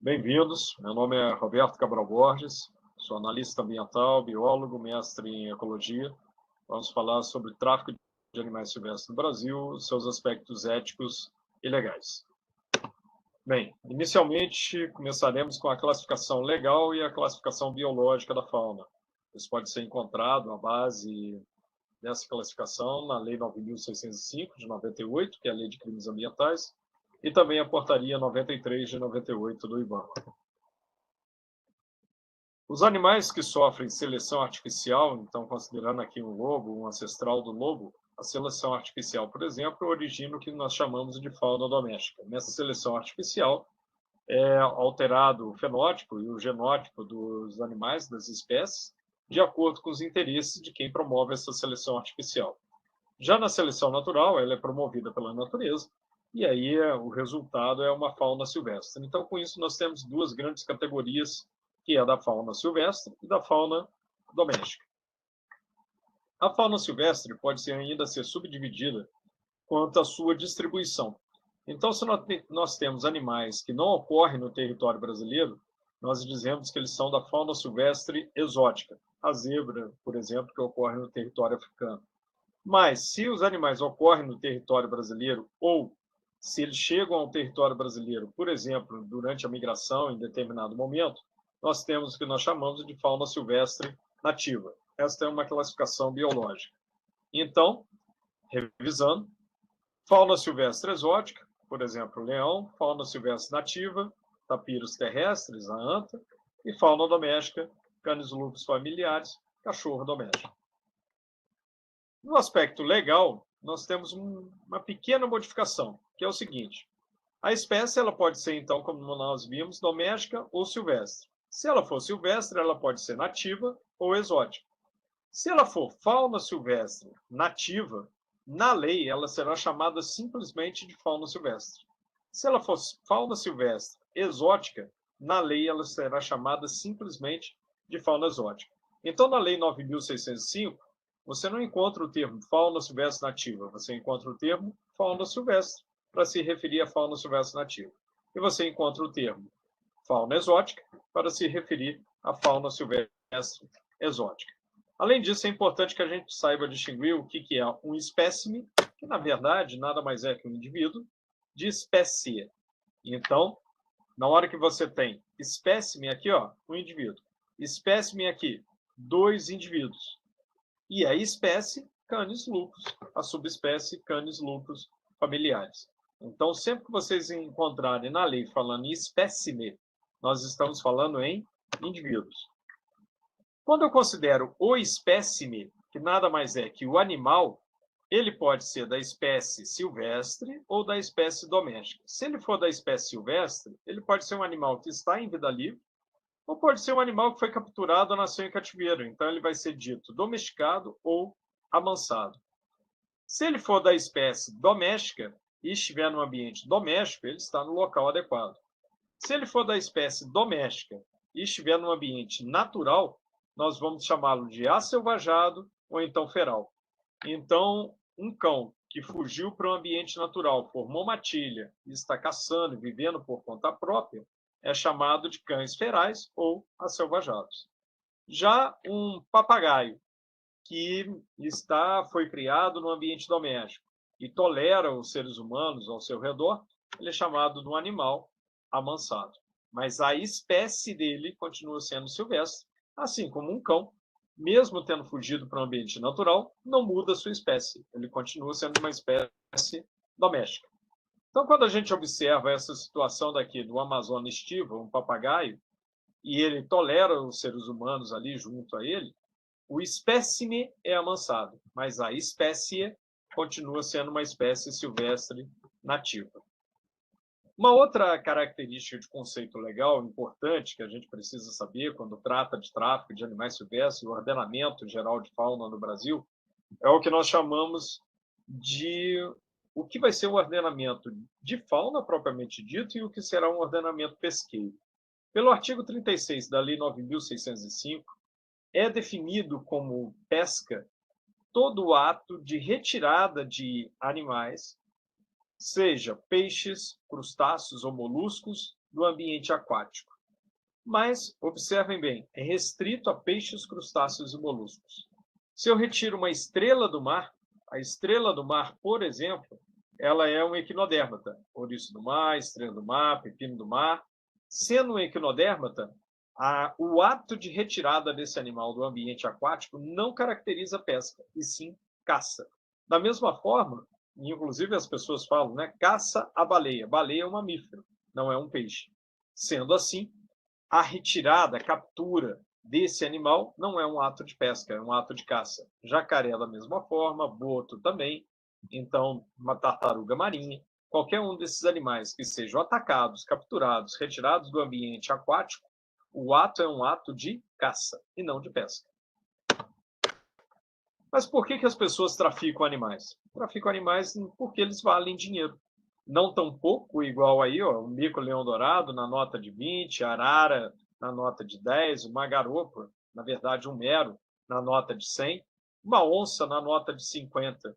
Bem-vindos. Meu nome é Roberto Cabral Borges, sou analista ambiental, biólogo, mestre em ecologia. Vamos falar sobre tráfico de animais silvestres no Brasil, seus aspectos éticos e legais. Bem, inicialmente começaremos com a classificação legal e a classificação biológica da fauna. Isso pode ser encontrado à base dessa classificação na Lei 9.605, de 98, que é a Lei de Crimes Ambientais, e também a Portaria 93, de 98, do IBAMA. Os animais que sofrem seleção artificial, então considerando aqui um lobo, um ancestral do lobo, a seleção artificial, por exemplo, origina o que nós chamamos de fauna doméstica. Nessa seleção artificial é alterado o fenótipo e o genótipo dos animais, das espécies, de acordo com os interesses de quem promove essa seleção artificial. Já na seleção natural, ela é promovida pela natureza, e aí o resultado é uma fauna silvestre. Então, com isso, nós temos duas grandes categorias, que é a da fauna silvestre e da fauna doméstica. A fauna silvestre pode ainda ser subdividida quanto à sua distribuição. Então, se nós temos animais que não ocorrem no território brasileiro, nós dizemos que eles são da fauna silvestre exótica. A zebra, por exemplo, que ocorre no território africano. Mas, se os animais ocorrem no território brasileiro ou se eles chegam ao território brasileiro, por exemplo, durante a migração em determinado momento, nós temos o que nós chamamos de fauna silvestre nativa. Esta é uma classificação biológica. Então, revisando, fauna silvestre exótica, por exemplo, leão, fauna silvestre nativa, tapiros terrestres, a anta, e fauna doméstica, canis lupus familiares, cachorro doméstico. No aspecto legal, nós temos uma pequena modificação, que é o seguinte: a espécie ela pode ser, então, como nós vimos, doméstica ou silvestre. Se ela for silvestre, ela pode ser nativa ou exótica. Se ela for fauna silvestre nativa, na lei ela será chamada simplesmente de fauna silvestre. Se ela for fauna silvestre exótica, na lei ela será chamada simplesmente de fauna exótica. Então, na Lei 9.605, você não encontra o termo fauna silvestre nativa, você encontra o termo fauna silvestre para se referir à fauna silvestre nativa. E você encontra o termo fauna exótica para se referir à fauna silvestre exótica. Além disso, é importante que a gente saiba distinguir o que é um espécime, que na verdade nada mais é que um indivíduo, de espécie. Então, na hora que você tem espécime aqui, ó, um indivíduo, espécime aqui, dois indivíduos, e a espécie Canis lupus, a subespécie Canis lupus familiares. Então, sempre que vocês encontrarem na lei falando em espécime, nós estamos falando em indivíduos. Quando eu considero o espécime, que nada mais é que o animal, ele pode ser da espécie silvestre ou da espécie doméstica. Se ele for da espécie silvestre, ele pode ser um animal que está em vida livre, ou pode ser um animal que foi capturado ou nasceu em cativeiro. Então, ele vai ser dito domesticado ou amansado. Se ele for da espécie doméstica e estiver no ambiente doméstico, ele está no local adequado. Se ele for da espécie doméstica e estiver no ambiente natural, nós vamos chamá-lo de aselvajado ou então feral. Então, um cão que fugiu para o ambiente natural, formou matilha e está caçando e vivendo por conta própria, é chamado de cães ferais ou aselvajados. Já um papagaio que foi criado no ambiente doméstico e tolera os seres humanos ao seu redor, ele é chamado de um animal amansado. Mas a espécie dele continua sendo silvestre, assim como um cão, mesmo tendo fugido para o ambiente natural, não muda a sua espécie. Ele continua sendo uma espécie doméstica. Então, quando a gente observa essa situação daqui do Amazônia estivo, um papagaio, e ele tolera os seres humanos ali junto a ele, o espécime é amansado, mas a espécie continua sendo uma espécie silvestre nativa. Uma outra característica de conceito legal importante que a gente precisa saber quando trata de tráfico de animais silvestres e o ordenamento geral de fauna no Brasil é o que nós chamamos de o que vai ser o ordenamento de fauna propriamente dito e o que será um ordenamento pesqueiro. Pelo artigo 36 da Lei 9.605, é definido como pesca todo ato de retirada de animais, seja peixes, crustáceos ou moluscos, do ambiente aquático. Mas, observem bem, é restrito a peixes, crustáceos e moluscos. Se eu retiro uma estrela do mar, a estrela do mar, por exemplo, ela é um equinodérmata, ouriço do mar, estrela do mar, pepino do mar. Sendo um equinodérmata, o ato de retirada desse animal do ambiente aquático não caracteriza pesca, e sim caça. Da mesma forma, inclusive as pessoas falam, né, caça a baleia. Baleia é um mamífero, não é um peixe. Sendo assim, a retirada, a captura desse animal não é um ato de pesca, é um ato de caça. Jacaré da mesma forma, boto também, então uma tartaruga marinha, qualquer um desses animais que sejam atacados, capturados, retirados do ambiente aquático, o ato é um ato de caça e não de pesca. Mas por que as pessoas traficam animais? Traficam animais porque eles valem dinheiro. Não tão pouco, igual aí, ó, o mico-leão-dourado na nota de 20, a arara na nota de 10, uma garopa, na verdade um mero, na nota de 100, uma onça na nota de 50.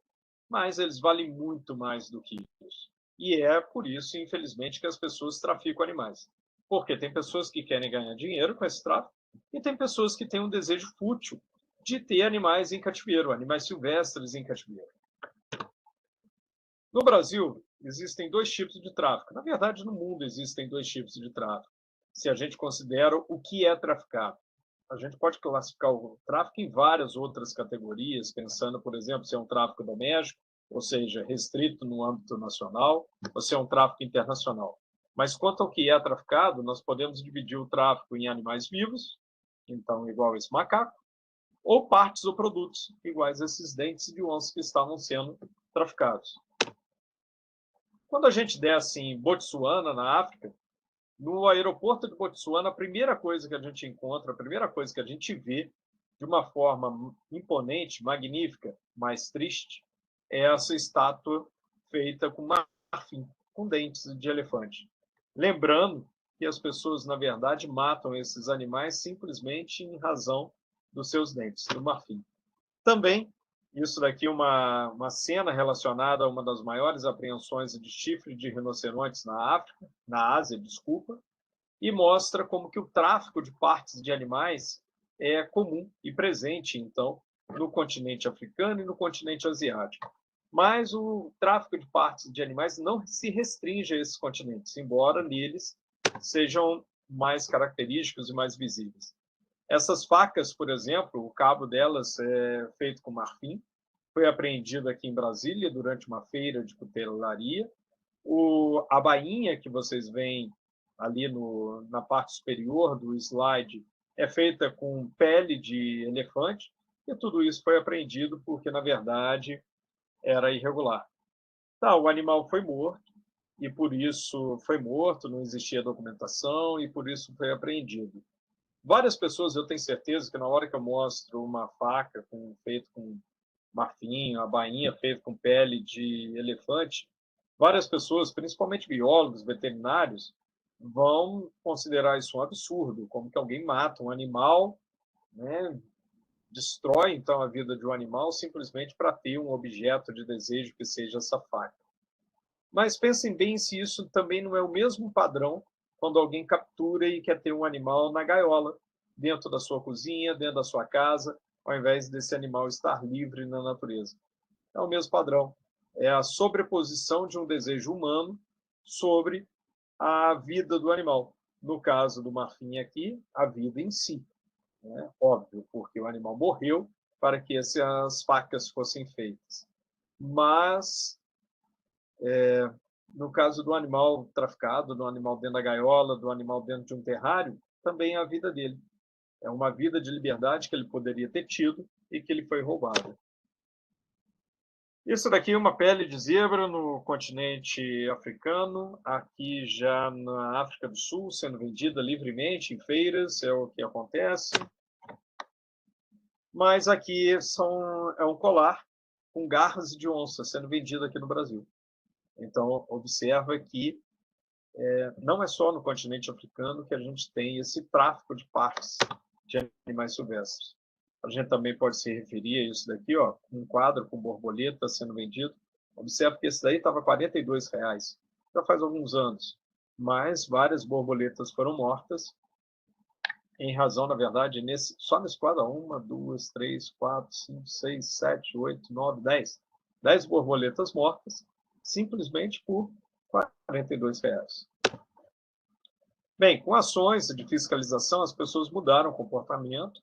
Mas eles valem muito mais do que isso. E é por isso, infelizmente, que as pessoas traficam animais. Porque tem pessoas que querem ganhar dinheiro com esse tráfico e tem pessoas que têm um desejo fútil de ter animais em cativeiro, animais silvestres em cativeiro. No Brasil, existem dois tipos de tráfico. Na verdade, no mundo existem dois tipos de tráfico. Se a gente considera o que é traficar. A gente pode classificar o tráfico em várias outras categorias, pensando, por exemplo, se é um tráfico doméstico, ou seja, restrito no âmbito nacional, ou se é um tráfico internacional. Mas quanto ao que é traficado, nós podemos dividir o tráfico em animais vivos, então igual esse macaco, ou partes ou produtos iguais a esses dentes de onça que estavam sendo traficados. Quando a gente desce em Botsuana, na África, no aeroporto de Botsuana, a primeira coisa que a gente encontra, a primeira coisa que a gente vê, de uma forma imponente, magnífica, mas triste, é essa estátua feita com marfim, com dentes de elefante. Lembrando que as pessoas, na verdade, matam esses animais simplesmente em razão dos seus dentes, do marfim. Também, isso daqui é uma cena relacionada a uma das maiores apreensões de chifre de rinocerontes na África, na Ásia, desculpa, e mostra como que o tráfico de partes de animais é comum e presente, então, no continente africano e no continente asiático. Mas o tráfico de partes de animais não se restringe a esses continentes, embora neles sejam mais característicos e mais visíveis. Essas facas, por exemplo, o cabo delas é feito com marfim, foi apreendido aqui em Brasília durante uma feira de cutelaria. A bainha que vocês veem ali na parte superior do slide é feita com pele de elefante, e tudo isso foi apreendido porque, na verdade, era irregular. Tá, o animal foi morto, e por isso foi morto, não existia documentação, e por isso foi apreendido. Várias pessoas, eu tenho certeza que na hora que eu mostro uma faca feita com marfim, a bainha feita com pele de elefante, várias pessoas, principalmente biólogos, veterinários, vão considerar isso um absurdo, como que alguém mata um animal, né, destrói então a vida de um animal simplesmente para ter um objeto de desejo que seja essa faca. Mas pensem bem se isso também não é o mesmo padrão quando alguém captura e quer ter um animal na gaiola, dentro da sua cozinha, dentro da sua casa, ao invés desse animal estar livre na natureza. É o mesmo padrão. É a sobreposição de um desejo humano sobre a vida do animal. No caso do marfim aqui, a vida em si. Né? Óbvio, porque o animal morreu para que essas facas fossem feitas. Mas no caso do animal traficado, do animal dentro da gaiola, do animal dentro de um terrário, também é a vida dele. É uma vida de liberdade que ele poderia ter tido e que ele foi roubado. Isso daqui é uma pele de zebra no continente africano, aqui já na África do Sul, sendo vendida livremente em feiras, é o que acontece. Mas aqui é um colar com garras de onça sendo vendido aqui no Brasil. Então, observa que não é só no continente africano que a gente tem esse tráfico de partes de animais silvestres. A gente também pode se referir a isso daqui, ó, um quadro com borboleta sendo vendido. Observe que esse daí estava R$ 42, já faz alguns anos. mas várias borboletas foram mortas em razão, na verdade, só nesse quadro, 1, 2, 3, 4, 5, 6, 7, 8, 9, 10. 10 borboletas mortas, simplesmente por R$ 42. Bem, com ações de fiscalização, as pessoas mudaram o comportamento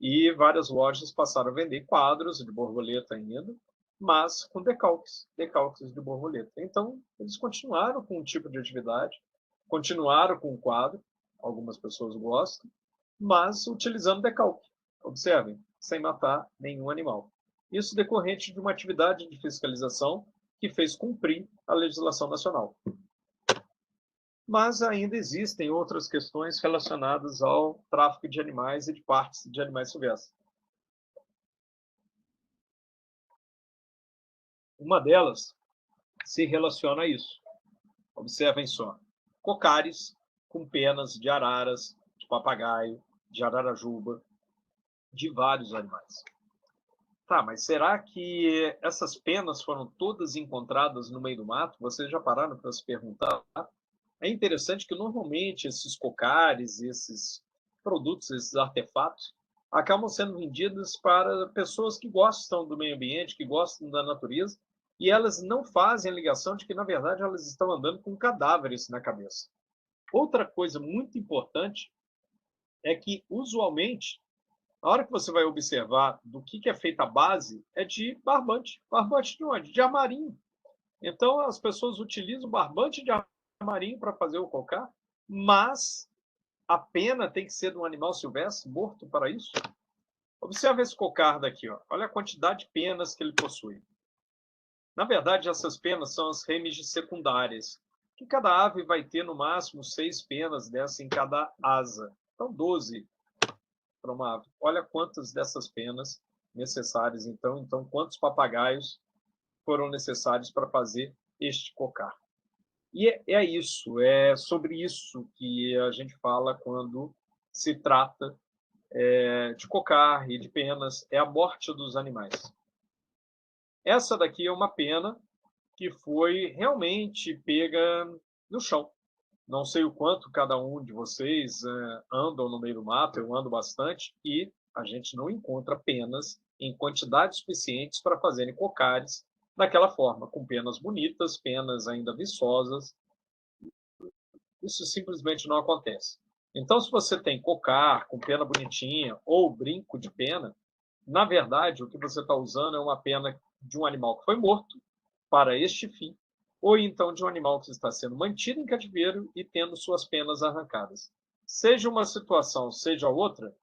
e várias lojas passaram a vender quadros de borboleta ainda, mas com decalques de borboleta. Então, eles continuaram com um tipo de atividade, continuaram com o quadro, algumas pessoas gostam, mas utilizando decalque. Observem, sem matar nenhum animal. Isso decorrente de uma atividade de fiscalização que fez cumprir a legislação nacional. Mas ainda existem outras questões relacionadas ao tráfico de animais e de partes de animais silvestres. Uma delas se relaciona a isso. Observem só. Cocares com penas de araras, de papagaio, de ararajuba, de vários animais. Tá, mas será que essas penas foram todas encontradas no meio do mato? Vocês já pararam para se perguntar? É interessante que normalmente esses cocares, esses produtos, esses artefatos, acabam sendo vendidos para pessoas que gostam do meio ambiente, que gostam da natureza, e elas não fazem a ligação de que, na verdade, elas estão andando com cadáveres na cabeça. Outra coisa muito importante é que, usualmente, a hora que você vai observar do que é feita a base é de barbante. Barbante de onde? De armarinho. Então, as pessoas utilizam barbante de armarinho para fazer o cocar, mas a pena tem que ser de um animal silvestre morto para isso? Observe esse cocar daqui, ó. Olha a quantidade de penas que ele possui. Na verdade, essas penas são as remiges secundárias, que cada ave vai ter no máximo 6 penas dessa em cada asa. Então, 12 para uma ave. Olha quantas dessas penas necessárias, então quantos papagaios foram necessários para fazer este cocar. E é isso, é sobre isso que a gente fala quando se trata de cocar e de penas, é a morte dos animais. Essa daqui é uma pena que foi realmente pega no chão. Não sei o quanto cada um de vocês andam no meio do mato, eu ando bastante, e a gente não encontra penas em quantidades suficientes para fazerem cocares daquela forma, com penas bonitas, penas ainda viçosas. Isso simplesmente não acontece. Então, se você tem cocar com pena bonitinha ou brinco de pena, na verdade, o que você está usando é uma pena de um animal que foi morto para este fim, ou então de um animal que está sendo mantido em cativeiro e tendo suas penas arrancadas. Seja uma situação, seja outra,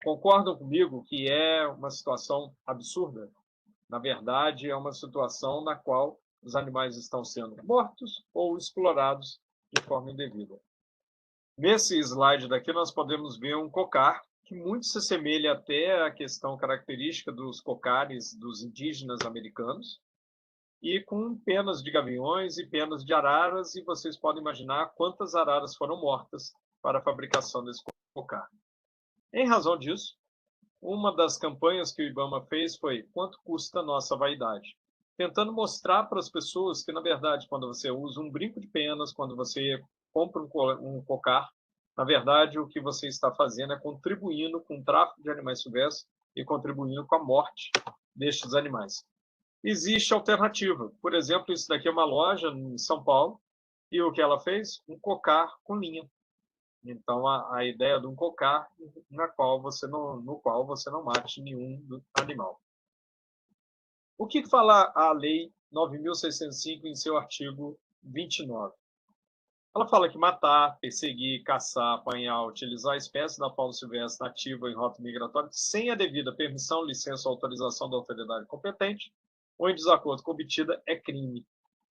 concordam comigo que é uma situação absurda? Na verdade, é uma situação na qual os animais estão sendo mortos ou explorados de forma indevida. Nesse slide daqui, nós podemos ver um cocar que muito se assemelha até à questão característica dos cocares dos indígenas americanos, e com penas de gaviões e penas de araras, e vocês podem imaginar quantas araras foram mortas para a fabricação desse cocar. Em razão disso, uma das campanhas que o IBAMA fez foi quanto custa a nossa vaidade? Tentando mostrar para as pessoas que, na verdade, quando você usa um brinco de penas, quando você compra um cocar, na verdade, o que você está fazendo é contribuindo com o tráfico de animais silvestres e contribuindo com a morte destes animais. Existe alternativa. Por exemplo, isso daqui é uma loja em São Paulo, e o que ela fez? Um cocar com linha. Então, a ideia de um cocar no qual você não mate nenhum animal. O que fala a Lei 9.605 em seu artigo 29? Ela fala que matar, perseguir, caçar, apanhar, utilizar a espécie da fauna silvestre nativa em rota migratória sem a devida permissão, licença ou autorização da autoridade competente ou em desacordo com obtida é crime.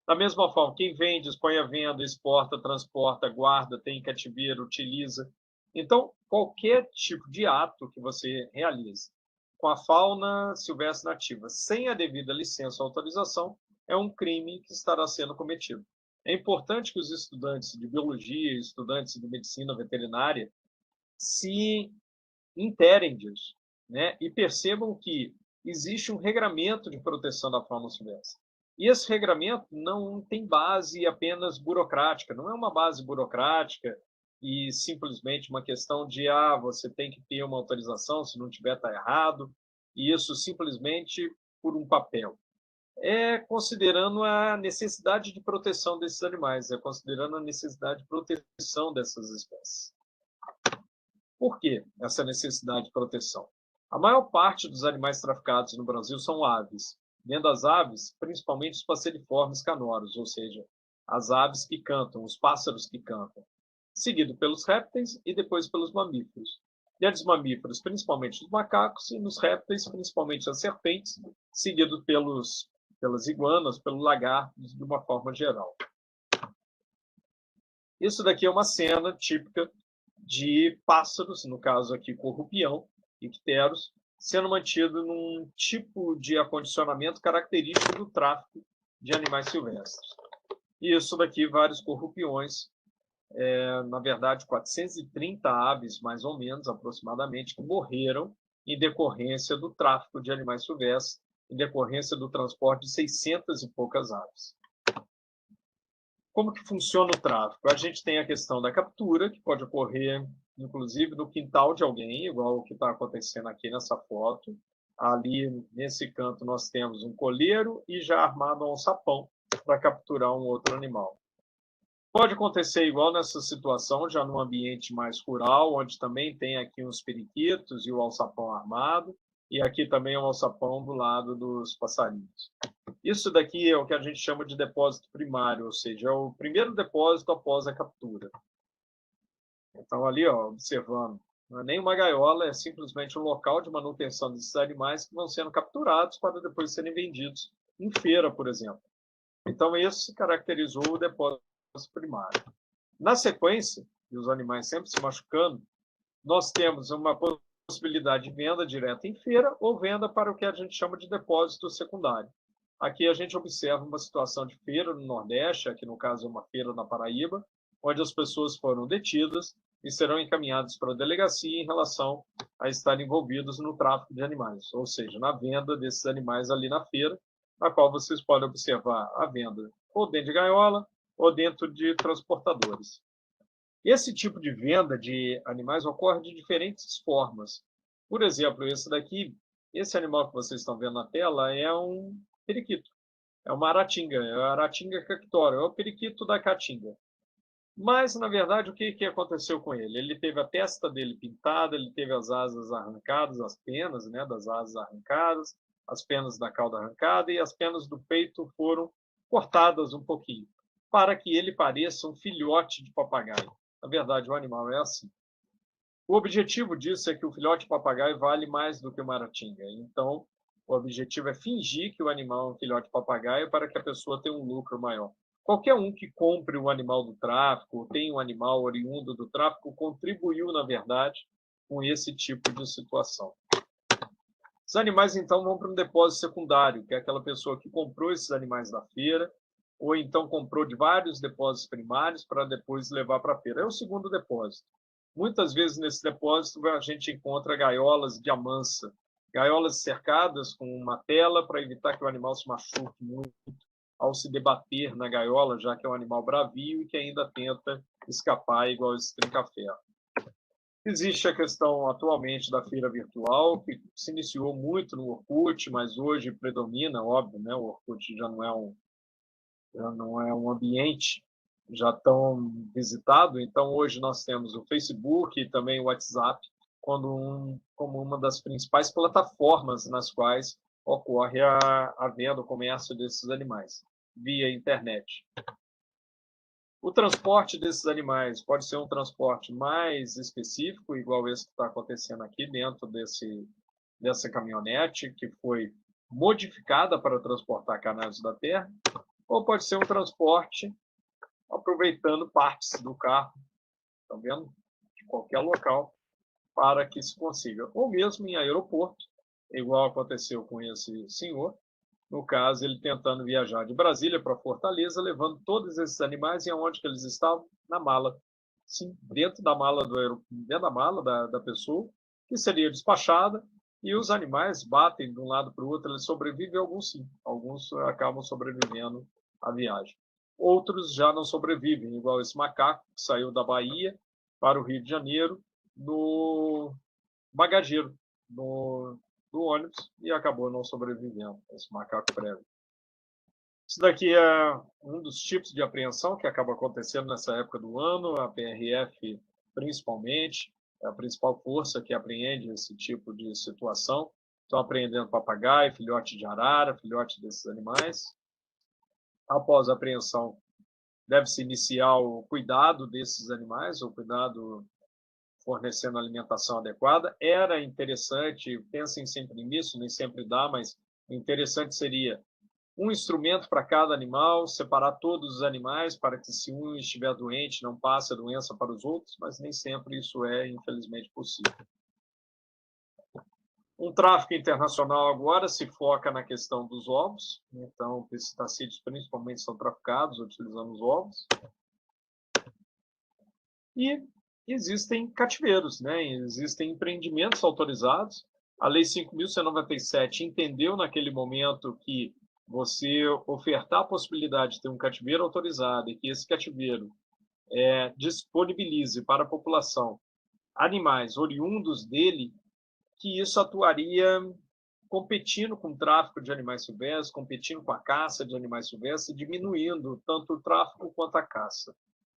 Da mesma forma, quem vende, expõe à venda, exporta, transporta, guarda, tem cativeiro, utiliza. Então, qualquer tipo de ato que você realize com a fauna silvestre nativa sem a devida licença ou autorização é um crime que estará sendo cometido. É importante que os estudantes de biologia, estudantes de medicina veterinária se interem disso, né? E percebam que existe um regramento de proteção da fauna silvestre. E esse regramento não tem base apenas burocrática, não é uma base burocrática e simplesmente uma questão de você tem que ter uma autorização, se não tiver está errado, e isso simplesmente por um papel. É considerando a necessidade de proteção desses animais, é considerando a necessidade de proteção dessas espécies. Por que essa necessidade de proteção? A maior parte dos animais traficados no Brasil são aves. Dentro das aves, principalmente os passeriformes canoros, ou seja, as aves que cantam, os pássaros que cantam, seguido pelos répteis e depois pelos mamíferos. E dos mamíferos, principalmente os macacos, e nos répteis, principalmente as serpentes, seguido pelas iguanas, pelos lagartos, de uma forma geral. Isso daqui é uma cena típica de pássaros, no caso aqui corrupião, icteros, sendo mantido num tipo de acondicionamento característico do tráfico de animais silvestres. E isso daqui, vários corrupiões, na verdade 430 aves, mais ou menos, aproximadamente, que morreram em decorrência do tráfico de animais silvestres, em decorrência do transporte de 600 e poucas aves. Como que funciona o tráfico? A gente tem a questão da captura, que pode ocorrer, inclusive, no quintal de alguém, igual o que está acontecendo aqui nessa foto. Ali, nesse canto, nós temos um colheiro e já armado um sapão para capturar um outro animal. Pode acontecer igual nessa situação, já num ambiente mais rural, onde também tem aqui uns periquitos e o alçapão armado, e aqui também é um alçapão do lado dos passarinhos. Isso daqui é o que a gente chama de depósito primário, ou seja, é o primeiro depósito após a captura. Então, ali, observando, não é nem uma gaiola, é simplesmente um local de manutenção desses animais que vão sendo capturados para depois serem vendidos em feira, por exemplo. Então, esse caracterizou o depósito primário. Na sequência, e os animais sempre se machucando, nós temos uma possibilidade de venda direta em feira ou venda para o que a gente chama de depósito secundário. Aqui a gente observa uma situação de feira no Nordeste, aqui no caso é uma feira na Paraíba, onde as pessoas foram detidas e serão encaminhadas para a delegacia em relação a estarem envolvidos no tráfico de animais, ou seja, na venda desses animais ali na feira, na qual vocês podem observar a venda ou dentro de gaiola ou dentro de transportadores. Esse tipo de venda de animais ocorre de diferentes formas. Por exemplo, esse animal que vocês estão vendo na tela é um periquito. É uma aratinga, é a aratinga cactória, é o periquito da caatinga. Mas, na verdade, o que aconteceu com ele? Ele teve a testa dele pintada, ele teve as asas arrancadas, as penas, né, das asas arrancadas, as penas da cauda arrancada e as penas do peito foram cortadas um pouquinho, para que ele pareça um filhote de papagaio. Na verdade, o animal é assim. O objetivo disso é que o filhote de papagaio vale mais do que uma aratinga. Então, o objetivo é fingir que o animal é um filhote de papagaio para que a pessoa tenha um lucro maior. Qualquer um que compre um animal do tráfico, ou tenha um animal oriundo do tráfico, contribuiu, na verdade, com esse tipo de situação. Os animais, então, vão para um depósito secundário, que é aquela pessoa que comprou esses animais da feira, ou então comprou de vários depósitos primários para depois levar para a feira. É o segundo depósito. Muitas vezes nesse depósito a gente encontra gaiolas de amansa, gaiolas cercadas com uma tela para evitar que o animal se machuque muito ao se debater na gaiola, já que é um animal bravio e que ainda tenta escapar igual esse trinca-ferro. Existe a questão atualmente da feira virtual, que se iniciou muito no Orkut, mas hoje predomina, óbvio, né? O Orkut já não é um ambiente já tão visitado. Então, hoje nós temos o Facebook e também o WhatsApp como uma das principais plataformas nas quais ocorre a venda, o comércio desses animais, via internet. O transporte desses animais pode ser um transporte mais específico, igual esse que está acontecendo aqui dentro dessa caminhonete, que foi modificada para transportar canários da terra, ou pode ser um transporte aproveitando partes do carro, tá vendo? De qualquer local, para que se consiga. Ou mesmo em aeroporto, igual aconteceu com esse senhor, no caso, ele tentando viajar de Brasília para Fortaleza, levando todos esses animais, e aonde que eles estavam? Na mala. Sim, dentro da mala da pessoa, que seria despachada, E os animais batem de um lado para o outro, eles sobrevivem, alguns sim, alguns acabam sobrevivendo à viagem. Outros já não sobrevivem, igual esse macaco que saiu da Bahia para o Rio de Janeiro no bagageiro, no ônibus, e acabou não sobrevivendo, esse macaco prévio. Isso daqui é um dos tipos de apreensão que acaba acontecendo nessa época do ano, a PRF principalmente, é a principal força que apreende esse tipo de situação. Estão apreendendo papagaio, filhote de arara, filhote desses animais. Após a apreensão, deve-se iniciar o cuidado desses animais, o cuidado fornecendo alimentação adequada. Era interessante, pensem sempre nisso, nem sempre dá, mas interessante seria um instrumento para cada animal, separar todos os animais para que, se um estiver doente, não passe a doença para os outros, mas nem sempre isso é, infelizmente, possível. Um tráfico internacional agora se foca na questão dos ovos, então pesticidas principalmente são traficados utilizando os ovos. E existem cativeiros, né? Existem empreendimentos autorizados. A Lei 5.197 entendeu naquele momento que você ofertar a possibilidade de ter um cativeiro autorizado e que esse cativeiro disponibilize para a população animais oriundos dele, que isso atuaria competindo com o tráfico de animais silvestres, competindo com a caça de animais silvestres, diminuindo tanto o tráfico quanto a caça.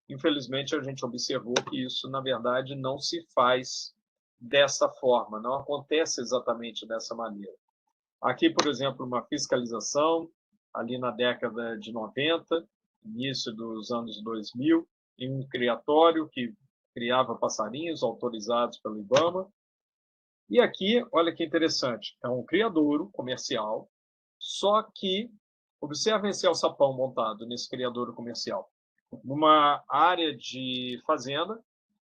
Infelizmente, a gente observou que isso, na verdade, não se faz dessa forma, não acontece exatamente dessa maneira. Aqui, por exemplo, uma fiscalização, ali na década de 90, início dos anos 2000, em um criatório que criava passarinhos autorizados pelo IBAMA. E aqui, olha que interessante, é um criadouro comercial, só que, observem esse alçapão montado nesse criadouro comercial, numa área de fazenda,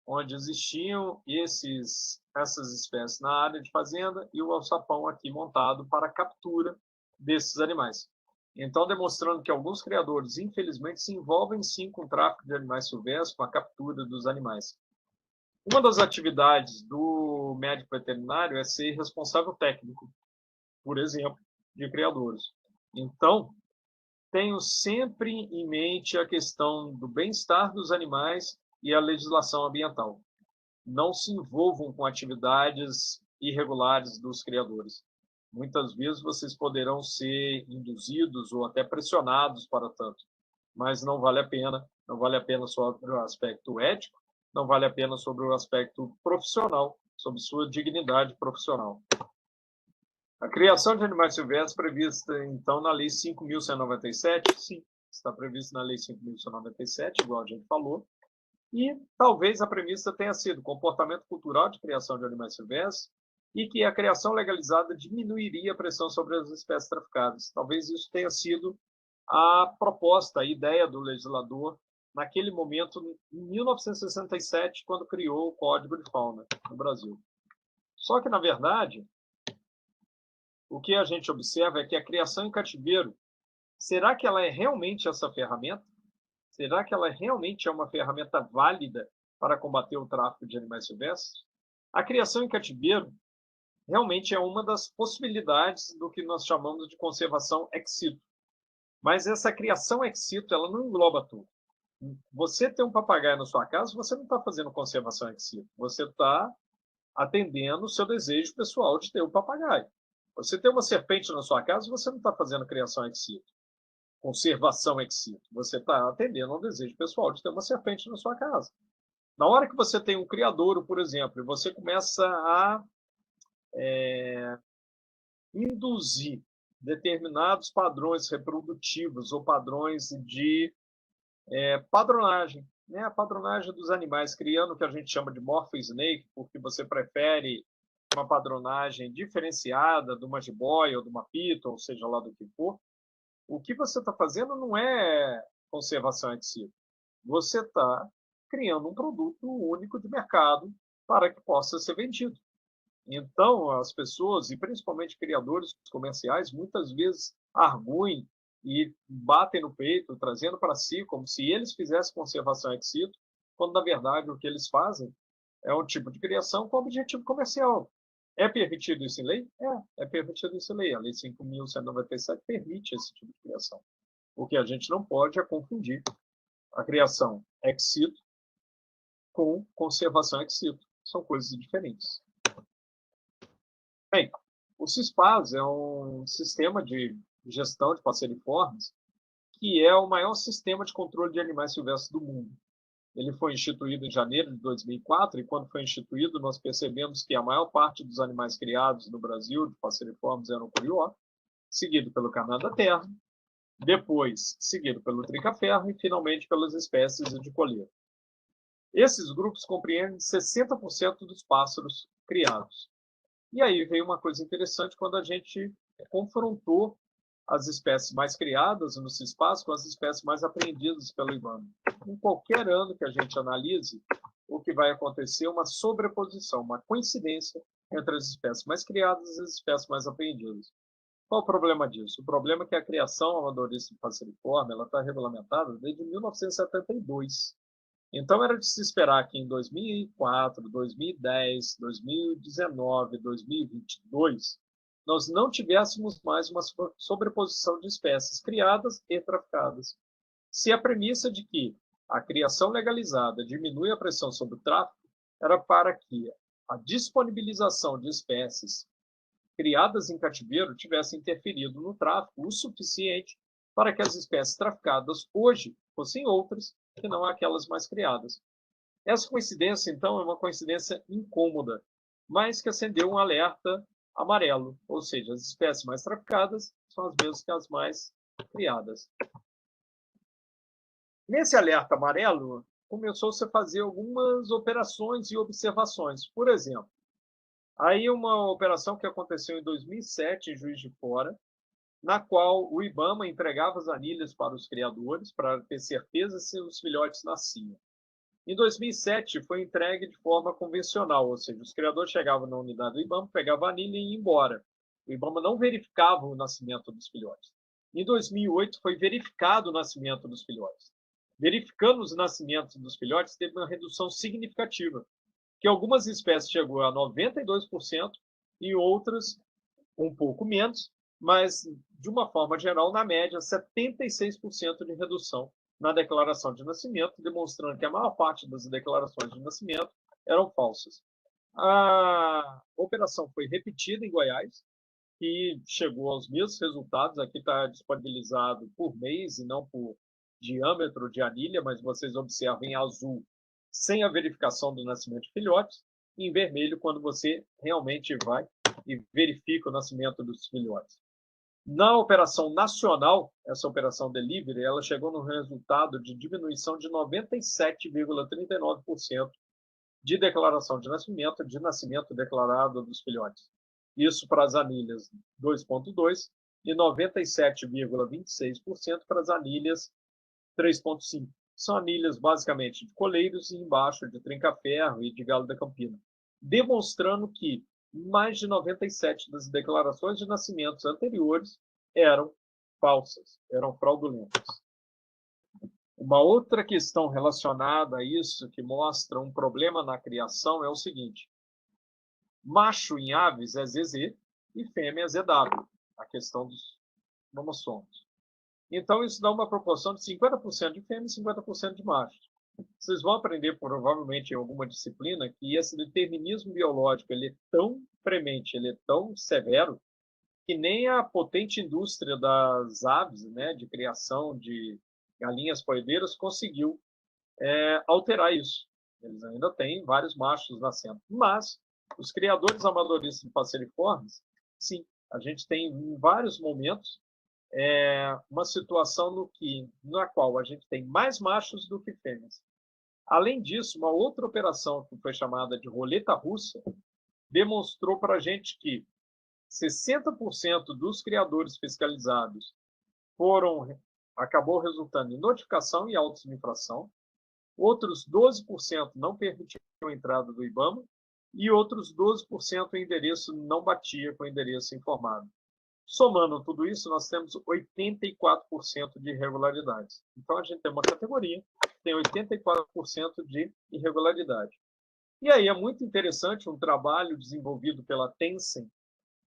onde existiam essas espécies na área de fazenda e o alçapão aqui montado para a captura desses animais. Então, demonstrando que alguns criadores, infelizmente, se envolvem sim com o tráfico de animais silvestres, com a captura dos animais. Uma das atividades do médico veterinário é ser responsável técnico, por exemplo, de criadouros. Então, tenho sempre em mente a questão do bem-estar dos animais e a legislação ambiental. Não se envolvam com atividades irregulares dos criadores. Muitas vezes vocês poderão ser induzidos ou até pressionados para tanto, mas não vale a pena. Não vale a pena sobre o aspecto ético, não vale a pena sobre o aspecto profissional, sobre sua dignidade profissional. A criação de animais silvestres prevista, então, na Lei 5.197, sim, está previsto na Lei 5.197, igual a gente falou, e talvez a premissa tenha sido comportamento cultural de criação de animais silvestres e que a criação legalizada diminuiria a pressão sobre as espécies traficadas. Talvez isso tenha sido a proposta, a ideia do legislador naquele momento, em 1967, quando criou o Código de Fauna no Brasil. Só que, na verdade, o que a gente observa é que a criação em cativeiro, será que ela é realmente essa ferramenta? Será que ela realmente é uma ferramenta válida para combater o tráfico de animais silvestres? A criação em cativeiro realmente é uma das possibilidades do que nós chamamos de conservação ex situ. Mas essa criação ex situ, ela não engloba tudo. Você ter um papagaio na sua casa, você não está fazendo conservação ex situ. Você está atendendo o seu desejo pessoal de ter um papagaio. Você ter uma serpente na sua casa, você não está fazendo criação ex situ, conservação ex situ. Você está atendendo ao desejo pessoal de ter uma serpente na sua casa. Na hora que você tem um criadouro, por exemplo, e você começa a induzir determinados padrões reprodutivos ou padrões de padronagem, né? A padronagem dos animais, criando o que a gente chama de morpho-snake, porque você prefere uma padronagem diferenciada de uma jiboia ou de uma pita, ou seja lá do que for. O que você está fazendo não é conservação ex situ. Você está criando um produto único de mercado para que possa ser vendido. Então, as pessoas, e principalmente criadores comerciais, muitas vezes arguem e batem no peito, trazendo para si como se eles fizessem conservação ex situ, quando, na verdade, o que eles fazem é um tipo de criação com objetivo comercial. É permitido isso em lei? É permitido isso em lei. A Lei 5.197 permite esse tipo de criação. O que a gente não pode é confundir a criação ex situ com conservação ex situ. São coisas diferentes. Bem, o CISPAS é um sistema de gestão de passeriformes que é o maior sistema de controle de animais silvestres do mundo. Ele foi instituído em janeiro de 2004, e quando foi instituído, nós percebemos que a maior parte dos animais criados no Brasil, de passeriformes, eram curió, seguido pelo canado da terra, depois seguido pelo trinca-ferro e, finalmente, pelas espécies de coleiro. Esses grupos compreendem 60% dos pássaros criados. E aí veio uma coisa interessante quando a gente confrontou as espécies mais criadas no CISPAS com as espécies mais apreendidas pelo IBAMA. Em qualquer ano que a gente analise, o que vai acontecer é uma sobreposição, uma coincidência entre as espécies mais criadas e as espécies mais apreendidas. Qual o problema disso? O problema é que a criação amadorista de passeriforme está regulamentada desde 1972. Então, era de se esperar que em 2004, 2010, 2019, 2022, nós não tivéssemos mais uma sobreposição de espécies criadas e traficadas. Se a premissa de que a criação legalizada diminui a pressão sobre o tráfico era para que a disponibilização de espécies criadas em cativeiro tivesse interferido no tráfico o suficiente para que as espécies traficadas hoje fossem outras que não aquelas mais criadas. Essa coincidência, então, é uma coincidência incômoda, mas que acendeu um alerta amarelo, ou seja, as espécies mais traficadas são as mesmas que as mais criadas. Nesse alerta amarelo, começou-se a fazer algumas operações e observações. Por exemplo, aí uma operação que aconteceu em 2007 em Juiz de Fora, na qual o IBAMA entregava as anilhas para os criadores para ter certeza se os filhotes nasciam. Em 2007, foi entregue de forma convencional, ou seja, os criadores chegavam na unidade do IBAMA, pegavam a anilha e iam embora. O IBAMA não verificava o nascimento dos filhotes. Em 2008, foi verificado o nascimento dos filhotes. Verificando os nascimentos dos filhotes, teve uma redução significativa, que algumas espécies chegou a 92% e outras um pouco menos, mas, de uma forma geral, na média, 76% de redução na declaração de nascimento, demonstrando que a maior parte das declarações de nascimento eram falsas. A operação foi repetida em Goiás e chegou aos mesmos resultados. Aqui está disponibilizado por mês e não por diâmetro de anilha, mas vocês observam em azul, sem a verificação do nascimento de filhotes, e em vermelho, quando você realmente vai e verifica o nascimento dos filhotes. Na operação nacional, essa operação delivery, ela chegou no resultado de diminuição de 97,39% de declaração de nascimento declarado dos filhotes. Isso para as anilhas 2.2 e 97,26% para as anilhas 3.5. São anilhas basicamente de coleiros e embaixo de trinca-ferro e de galo da campina, demonstrando que mais de 97% das declarações de nascimentos anteriores eram falsas, eram fraudulentas. Uma outra questão relacionada a isso, que mostra um problema na criação, é o seguinte: macho em aves é ZZ e fêmea é ZW, a questão dos cromossomos. Então, isso dá uma proporção de 50% de fêmea e 50% de macho. Vocês vão aprender, provavelmente, em alguma disciplina, que esse determinismo biológico ele é tão premente, ele é tão severo, que nem a potente indústria das aves, né, de criação de galinhas poedeiras, conseguiu alterar isso. Eles ainda têm vários machos nascendo. Mas os criadores amadoristas de passeriformes, sim, a gente tem em vários momentos uma situação na qual a gente tem mais machos do que fêmeas. Além disso, uma outra operação que foi chamada de roleta russa demonstrou para a gente que 60% dos criadores fiscalizados acabou resultando em notificação e autos de infração, outros 12% não permitiam a entrada do IBAMA e outros 12% o endereço não batia com o endereço informado. Somando tudo isso, nós temos 84% de irregularidades. Então, a gente tem uma categoria que tem 84% de irregularidade. E aí é muito interessante um trabalho desenvolvido pela Tencent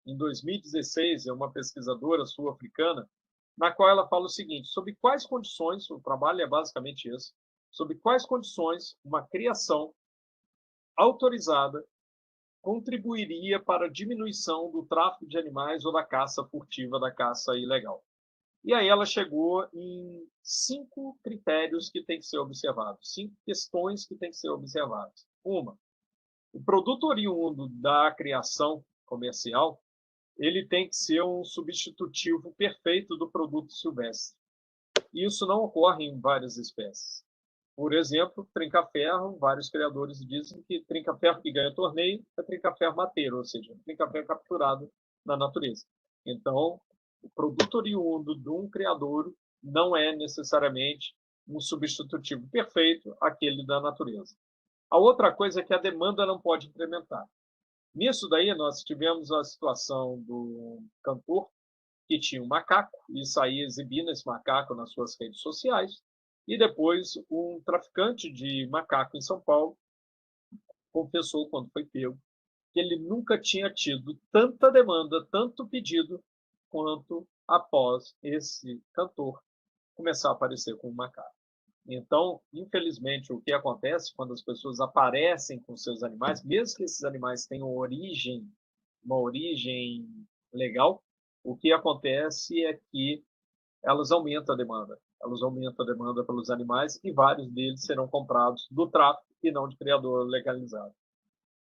em 2016, é uma pesquisadora sul-africana, na qual ela fala o seguinte: sob quais condições, o trabalho é basicamente esse, sob quais condições uma criação autorizada contribuiria para a diminuição do tráfico de animais ou da caça furtiva, da caça ilegal. E aí ela chegou em 5 critérios que têm que ser observados, 5 questões que têm que ser observadas. Uma, o produto oriundo da criação comercial, ele tem que ser um substitutivo perfeito do produto silvestre. E isso não ocorre em várias espécies. Por exemplo, trinca-ferro, vários criadores dizem que trinca-ferro que ganha torneio é trinca-ferro mateiro, ou seja, trinca-ferro capturado na natureza. Então, o produto oriundo de um criador não é necessariamente um substitutivo perfeito àquele da natureza. A outra coisa é que a demanda não pode incrementar. Nisso daí, nós tivemos a situação do cantor que tinha um macaco e saía exibindo esse macaco nas suas redes sociais, e depois um traficante de macaco em São Paulo confessou, quando foi pego, que ele nunca tinha tido tanta demanda, tanto pedido, quanto após esse cantor começar a aparecer com o macaco. Então, infelizmente, o que acontece quando as pessoas aparecem com seus animais, mesmo que esses animais tenham uma origem legal, o que acontece é que elas aumentam a demanda. Elas aumentam a demanda pelos animais e vários deles serão comprados do tráfico e não de criador legalizado.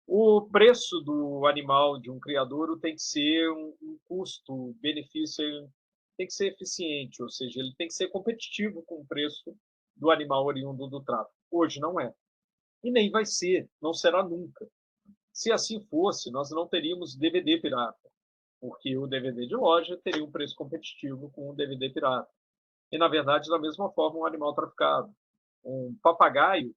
O preço do animal de um criador tem que ser um custo-benefício, tem que ser eficiente, ou seja, ele tem que ser competitivo com o preço do animal oriundo do tráfico. Hoje não é. E nem vai ser, não será nunca. Se assim fosse, nós não teríamos DVD pirata, porque o DVD de loja teria um preço competitivo com o DVD pirata. E, na verdade, da mesma forma, um animal traficado. Um papagaio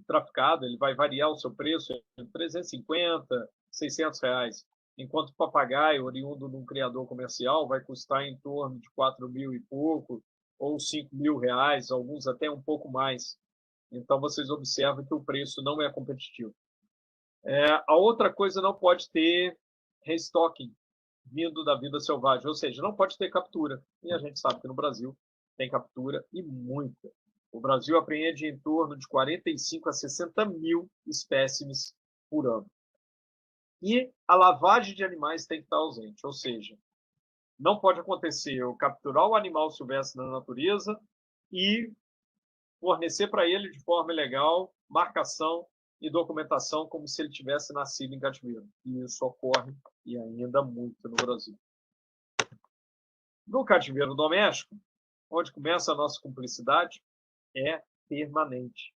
traficado, ele vai variar o seu preço entre 350, 600 reais, enquanto o papagaio oriundo de um criador comercial vai custar em torno de 4 mil e pouco, ou 5 mil reais, alguns até um pouco mais. Então, vocês observam que o preço não é competitivo. A outra coisa, não pode ter restocking vindo da vida selvagem, ou seja, não pode ter captura. E a gente sabe que no Brasil tem captura e muita. O Brasil apreende em torno de 45 a 60 mil espécimes por ano. E a lavagem de animais tem que estar ausente, ou seja, não pode acontecer eu capturar o animal silvestre na natureza e fornecer para ele de forma ilegal marcação e documentação como se ele tivesse nascido em cativeiro. E isso ocorre e ainda muito no Brasil. No cativeiro doméstico, onde começa a nossa cumplicidade, é permanente.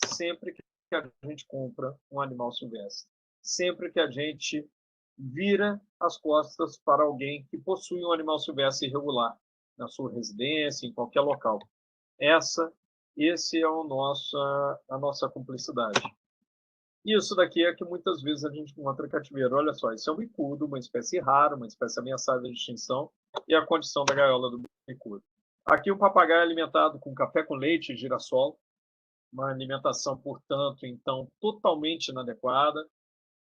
Sempre que a gente compra um animal silvestre, sempre que a gente vira as costas para alguém que possui um animal silvestre irregular na sua residência, em qualquer local. Esse é a nossa cumplicidade. Isso daqui é que muitas vezes a gente encontra cativeiro. Olha só, isso é um bicudo, uma espécie rara, uma espécie ameaçada de extinção, e a condição da gaiola do bicudo. Aqui um papagaio alimentado com café com leite e girassol, uma alimentação, portanto, então, totalmente inadequada.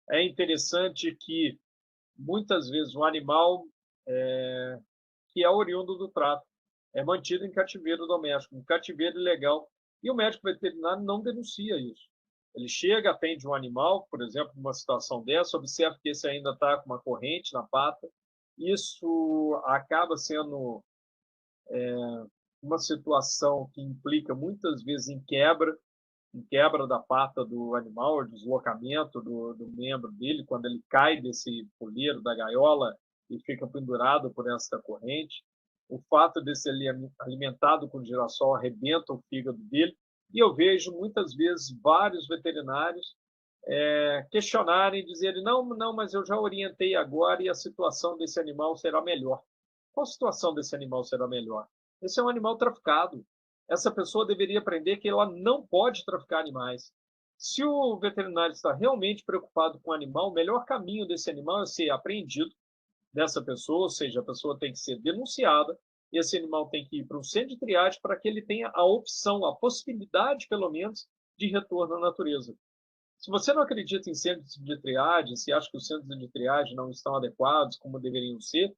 É interessante que, muitas vezes, o animal que é oriundo do tráfico é mantido em cativeiro doméstico, um cativeiro ilegal, e o médico veterinário não denuncia isso. Ele chega, atende um animal, por exemplo, numa situação dessa, observa que esse ainda está com uma corrente na pata, isso acaba sendo uma situação que implica muitas vezes em quebra da pata do animal, deslocamento do membro dele, quando ele cai desse puleiro da gaiola e fica pendurado por essa corrente. O fato de ser alimentado com girassol arrebenta o fígado dele. E eu vejo muitas vezes vários veterinários questionarem e dizerem: não, mas eu já orientei agora e a situação desse animal será melhor. Qual situação desse animal será melhor? Esse é um animal traficado. Essa pessoa deveria aprender que ela não pode traficar animais. Se o veterinário está realmente preocupado com o animal, o melhor caminho desse animal é ser apreendido dessa pessoa, ou seja, a pessoa tem que ser denunciada, esse animal tem que ir para um centro de triagem para que ele tenha a opção, a possibilidade, pelo menos, de retorno à natureza. Se você não acredita em centros de triagem, se acha que os centros de triagem não estão adequados como deveriam ser,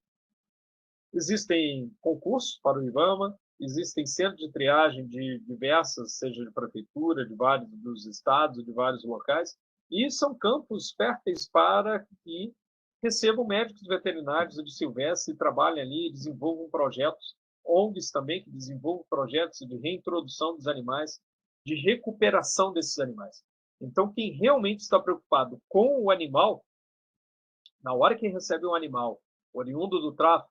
existem concursos para o IBAMA, existem centros de triagem de diversas, seja de prefeitura, de vários dos estados, de vários locais, e são campos férteis para que recebam médicos veterinários de Silvestre e trabalhem ali, desenvolvam projetos, ONGs também que desenvolvam projetos de reintrodução dos animais, de recuperação desses animais. Então, quem realmente está preocupado com o animal, na hora que recebe um animal oriundo do tráfico,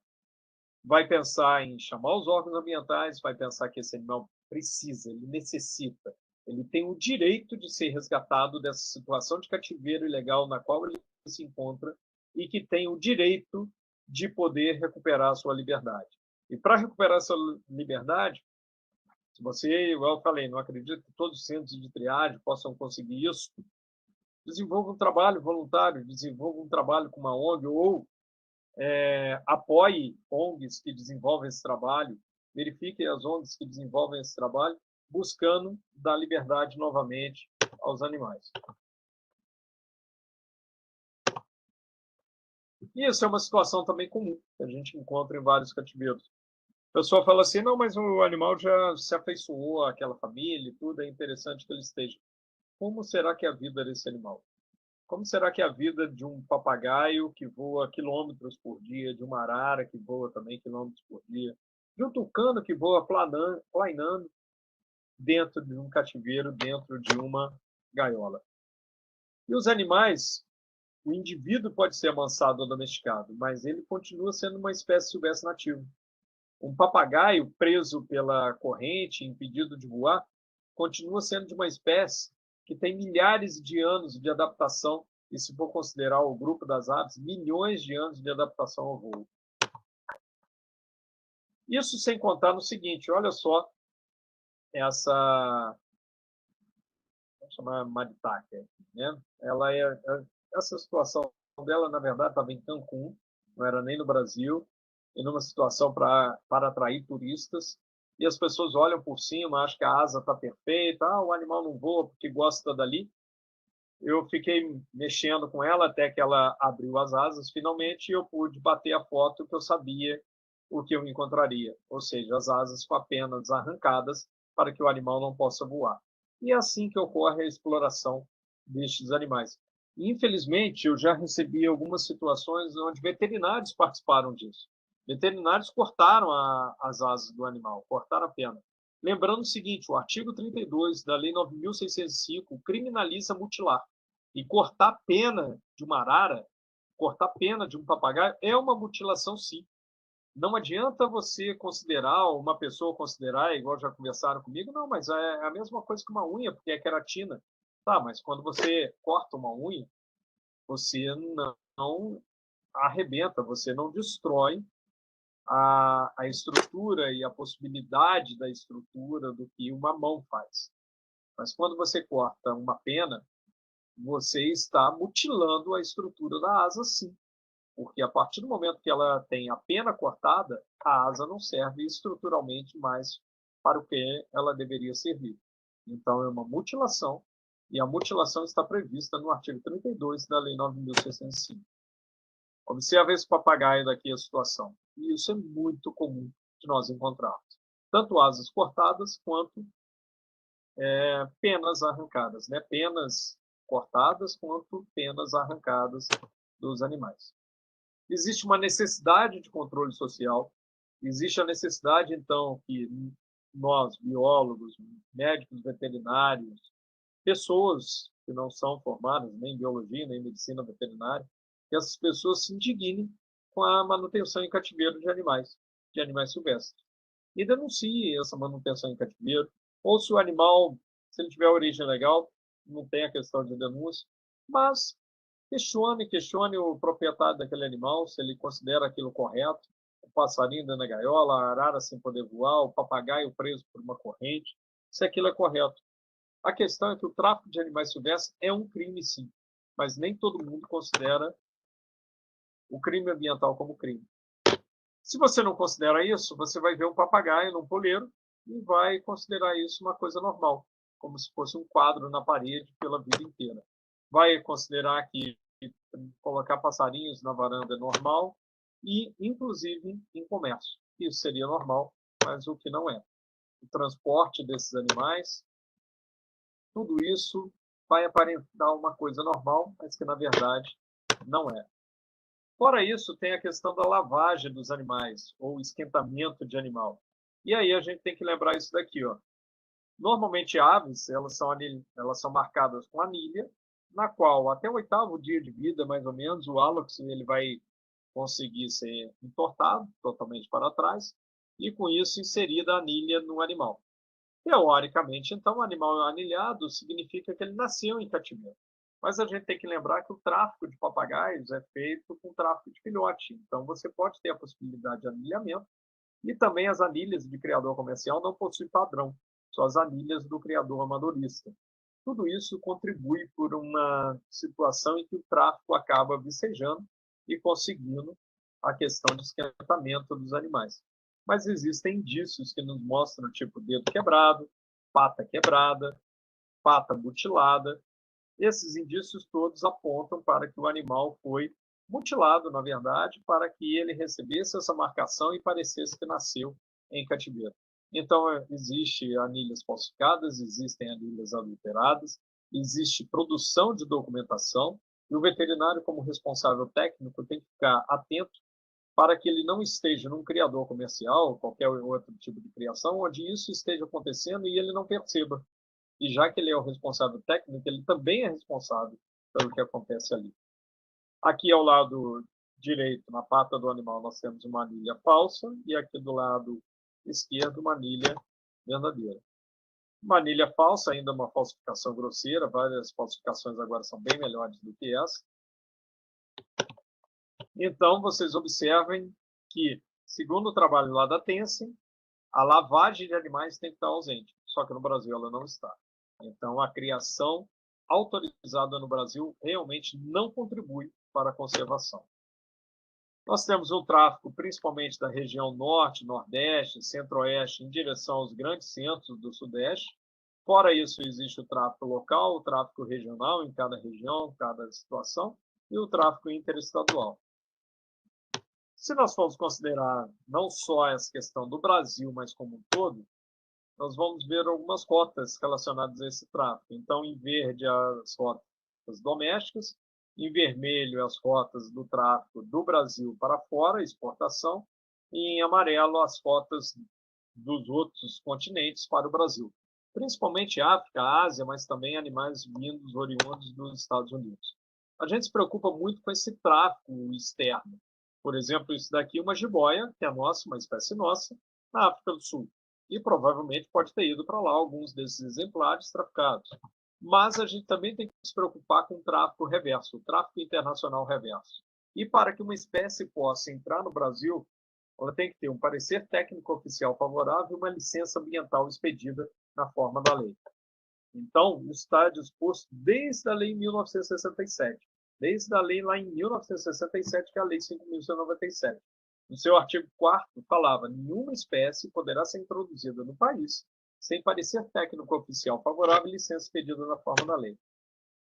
vai pensar em chamar os órgãos ambientais, vai pensar que esse animal precisa, ele necessita, ele tem o direito de ser resgatado dessa situação de cativeiro ilegal na qual ele se encontra e que tem o direito de poder recuperar a sua liberdade. E para recuperar a sua liberdade, se você, igual eu falei, não acredita que todos os centros de triagem possam conseguir isso, desenvolva um trabalho voluntário, desenvolva um trabalho com uma ONG ou apoie ONGs que desenvolvem esse trabalho, verifique as ONGs que desenvolvem esse trabalho, buscando dar liberdade novamente aos animais. E isso é uma situação também comum, que a gente encontra em vários cativeiros. O pessoal fala assim, não, mas o animal já se afeiçoou àquela família e tudo, é interessante que ele esteja. Como será que é a vida desse animal? Como será que é a vida de um papagaio que voa quilômetros por dia, de uma arara que voa também quilômetros por dia, de um tucano que voa plainando dentro de um cativeiro, dentro de uma gaiola? E os animais, o indivíduo pode ser amansado ou domesticado, mas ele continua sendo uma espécie silvestre nativa. Um papagaio preso pela corrente, impedido de voar, continua sendo de uma espécie que tem milhares de anos de adaptação, e se for considerar o grupo das aves, milhões de anos de adaptação ao voo. Isso sem contar no seguinte, olha só essa, vamos chamar maritaca, né? Essa situação dela, na verdade, estava em Cancún, não era nem no Brasil, e numa situação para atrair turistas, e as pessoas olham por cima, acham que a asa está perfeita, o animal não voa porque gosta dali. Eu fiquei mexendo com ela até que ela abriu as asas finalmente e eu pude bater a foto que eu sabia o que eu encontraria, ou seja, as asas com apenas arrancadas para que o animal não possa voar. E é assim que ocorre a exploração destes animais. Infelizmente, eu já recebi algumas situações onde veterinários participaram disso. Veterinários cortaram as asas do animal, cortaram a pena. Lembrando o seguinte, o artigo 32 da Lei 9.605 criminaliza mutilar. E cortar a pena de uma arara, cortar a pena de um papagaio, é uma mutilação, sim. Não adianta você considerar, uma pessoa considerar, igual já conversaram comigo, não, mas é a mesma coisa que uma unha, porque é queratina. Tá, mas quando você corta uma unha, você não arrebenta, você não destrói a estrutura e a possibilidade da estrutura do que uma mão faz. Mas quando você corta uma pena, você está mutilando a estrutura da asa, sim. Porque a partir do momento que ela tem a pena cortada, a asa não serve estruturalmente mais para o que ela deveria servir. Então, é uma mutilação, e a mutilação está prevista no artigo 32 da Lei 9.605. Observe esse papagaio daqui, a situação. E isso é muito comum de nós encontrarmos. Tanto asas cortadas quanto penas arrancadas, né? Penas cortadas quanto penas arrancadas dos animais. Existe uma necessidade de controle social, existe a necessidade, então, que nós, biólogos, médicos veterinários, pessoas que não são formadas nem em biologia, nem em medicina veterinária, que essas pessoas se indignem com a manutenção em cativeiro de animais silvestres. E denuncie essa manutenção em cativeiro, ou se o animal, se ele tiver origem legal, não tem a questão de denúncia, mas questione o proprietário daquele animal, se ele considera aquilo correto, o passarinho dentro da gaiola, a arara sem poder voar, o papagaio preso por uma corrente, se aquilo é correto. A questão é que o tráfico de animais silvestres é um crime, sim, mas nem todo mundo considera o crime ambiental como crime. Se você não considera isso, você vai ver um papagaio num poleiro e vai considerar isso uma coisa normal, como se fosse um quadro na parede pela vida inteira. vai considerar que colocar passarinhos na varanda é normal e, inclusive, em comércio. Isso seria normal, mas o que não é. O transporte desses animais, tudo isso vai aparentar uma coisa normal, mas que, na verdade, não é. Fora isso, tem a questão da lavagem dos animais, ou esquentamento de animal. E aí a gente tem que lembrar isso daqui, ó. Normalmente, aves, elas são marcadas com anilha, na qual, até o 8º dia de vida, mais ou menos, o hálux ele vai conseguir ser entortado totalmente para trás, e com isso inserida a anilha no animal. Teoricamente, então, o animal anilhado significa que ele nasceu em cativeiro. Mas a gente tem que lembrar que o tráfico de papagaios é feito com tráfico de filhote. Então, você pode ter a possibilidade de anilhamento, e também as anilhas de criador comercial não possuem padrão, são as anilhas do criador amadorista. Tudo isso contribui por uma situação em que o tráfico acaba vicejando e conseguindo a questão de esquentamento dos animais. Mas existem indícios que nos mostram, tipo, dedo quebrado, pata quebrada, pata mutilada. Esses indícios todos apontam para que o animal foi mutilado, na verdade, para que ele recebesse essa marcação e parecesse que nasceu em cativeiro. Então, existe anilhas falsificadas, existem anilhas adulteradas, existe produção de documentação, e o veterinário, como responsável técnico, tem que ficar atento para que ele não esteja num criador comercial, ou qualquer outro tipo de criação, onde isso esteja acontecendo e ele não perceba. E já que ele é o responsável técnico, ele também é responsável pelo que acontece ali. Aqui ao lado direito, na pata do animal, nós temos uma anilha falsa, e aqui do lado esquerdo, uma anilha verdadeira. Uma anilha falsa, ainda uma falsificação grosseira, várias falsificações agora são bem melhores do que essa. Então, vocês observem que, segundo o trabalho lá da Tencent, a lavagem de animais tem que estar ausente, só que no Brasil ela não está. Então, a criação autorizada no Brasil realmente não contribui para a conservação. Nós temos um tráfico, principalmente da região norte, nordeste, centro-oeste, em direção aos grandes centros do sudeste. Fora isso, existe o tráfico local, o tráfico regional, em cada região, cada situação, e o tráfico interestadual. Se nós formos considerar não só essa questão do Brasil, mas como um todo, nós vamos ver algumas rotas relacionadas a esse tráfico. Então, em verde, as rotas domésticas, em vermelho, as rotas do tráfico do Brasil para fora, exportação, e em amarelo, as rotas dos outros continentes para o Brasil. Principalmente África, Ásia, mas também animais vindos, oriundos dos Estados Unidos. A gente se preocupa muito com esse tráfico externo. Por exemplo, isso daqui é uma jiboia, que é nossa, uma espécie nossa, na África do Sul. E provavelmente pode ter ido para lá alguns desses exemplares traficados. Mas a gente também tem que se preocupar com o tráfico reverso, o tráfico internacional reverso. E para que uma espécie possa entrar no Brasil, ela tem que ter um parecer técnico oficial favorável e uma licença ambiental expedida na forma da lei. Então, isso está disposto desde a lei em 1967. Desde a lei lá em 1967, que é a Lei 5.197. No seu artigo 4º, falava: nenhuma espécie poderá ser introduzida no país sem parecer técnico oficial favorável e licença pedida na forma da lei.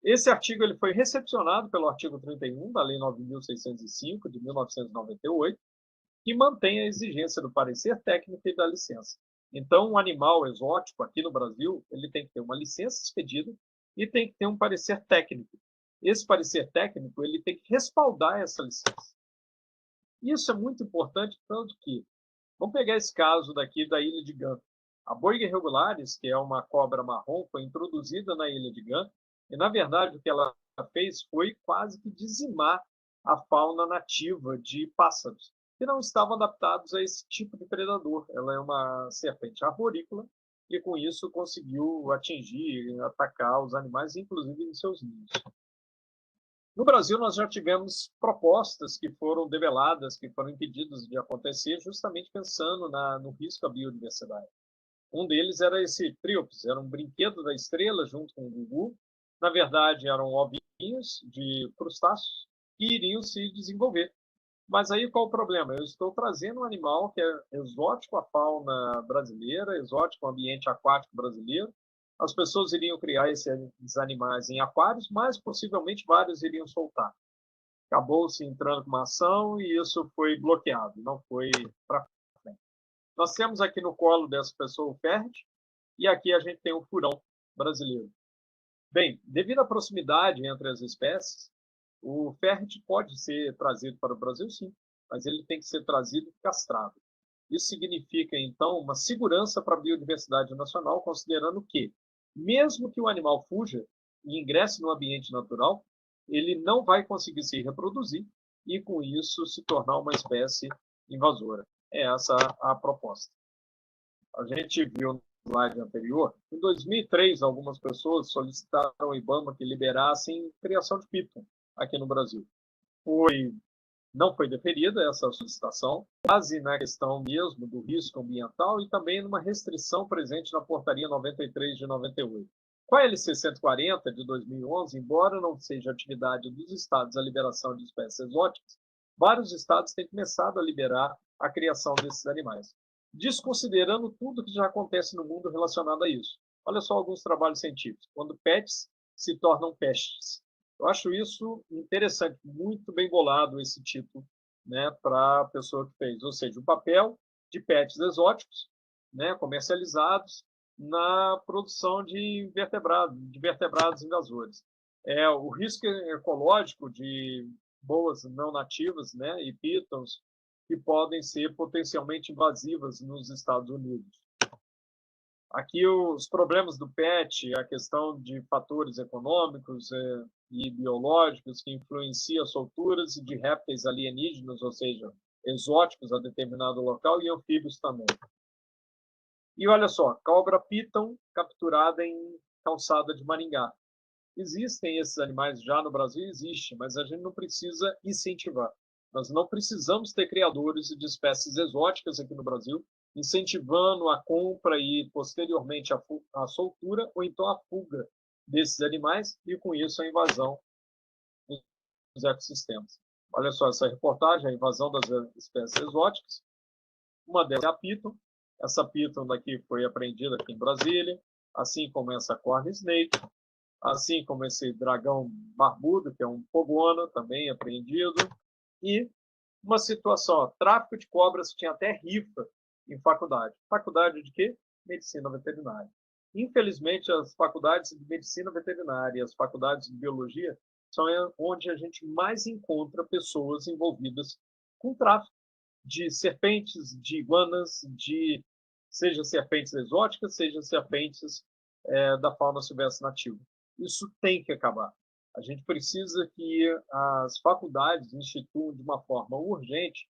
Esse artigo ele foi recepcionado pelo artigo 31 da Lei 9.605, de 1998, que mantém a exigência do parecer técnico e da licença. Então, um animal exótico aqui no Brasil, ele tem que ter uma licença expedida e tem que ter um parecer técnico. Esse parecer técnico, ele tem que respaldar essa licença. Isso é muito importante, tanto que, vamos pegar esse caso daqui da Ilha de Gã. A Boiga regularis, que é uma cobra marrom, foi introduzida na Ilha de Gã, e, na verdade, o que ela fez foi quase que dizimar a fauna nativa de pássaros, que não estavam adaptados a esse tipo de predador. Ela é uma serpente arborícola, e com isso conseguiu atingir e atacar os animais, inclusive em seus ninhos. No Brasil, nós já tivemos propostas que foram debeladas, que foram impedidas de acontecer, justamente pensando no risco à biodiversidade. Um deles era esse Tríops, era um brinquedo da estrela junto com o Gugu. Na verdade, eram ovinhos de crustáceos que iriam se desenvolver. Mas aí qual o problema? Eu estou trazendo um animal que é exótico à fauna brasileira, exótico ao ambiente aquático brasileiro, as pessoas iriam criar esses animais em aquários, mas possivelmente vários iriam soltar. Acabou-se entrando com uma ação e isso foi bloqueado, não foi para frente. Nós temos aqui no colo dessa pessoa o ferret, e aqui a gente tem o furão brasileiro. Bem, devido à proximidade entre as espécies, o ferret pode ser trazido para o Brasil, sim, mas ele tem que ser trazido castrado. Isso significa, então, uma segurança para a biodiversidade nacional, considerando que, mesmo que o animal fuja e ingresse no ambiente natural, ele não vai conseguir se reproduzir e, com isso, se tornar uma espécie invasora. É essa a proposta. A gente viu no slide anterior, em 2003, algumas pessoas solicitaram ao IBAMA que liberassem criação de piton aqui no Brasil. Não foi deferida essa solicitação, base na questão mesmo do risco ambiental e também numa restrição presente na Portaria 93 de 98. Com a LC 140 de 2011, embora não seja atividade dos estados a liberação de espécies exóticas, vários estados têm começado a liberar a criação desses animais, desconsiderando tudo que já acontece no mundo relacionado a isso. Olha só alguns trabalhos científicos. Quando pets se tornam pestes. Eu acho isso interessante, muito bem bolado esse título, né, para a pessoa que fez. Ou seja, o papel de pets exóticos, né, comercializados na produção de vertebrados invasores. O risco ecológico de boas não nativas, né, e pitons, que podem ser potencialmente invasivas nos Estados Unidos. Aqui os problemas do PET, a questão de fatores econômicos e biológicos que influenciam as solturas de répteis alienígenas, ou seja, exóticos a determinado local, e anfíbios também. E olha só, cobra piton capturada em calçada de Maringá. Existem esses animais já no Brasil? Existe, mas a gente não precisa incentivar. Nós não precisamos ter criadores de espécies exóticas aqui no Brasil, incentivando a compra e, posteriormente, a soltura ou então a fuga desses animais e, com isso, a invasão dos ecossistemas. Olha só essa reportagem, a invasão das espécies exóticas. Uma delas é a piton. Essa piton daqui foi apreendida aqui em Brasília, assim como essa corn snake, assim como esse dragão barbudo, que é um pogona, também apreendido. E uma situação, ó, tráfico de cobras, tinha até rifa em faculdade. Faculdade de quê? Medicina veterinária. Infelizmente, as faculdades de medicina veterinária e as faculdades de biologia são onde a gente mais encontra pessoas envolvidas com tráfico de serpentes, de iguanas, seja serpentes exóticas, seja serpentes da fauna silvestre nativa. Isso tem que acabar. A gente precisa que as faculdades instituam de uma forma urgente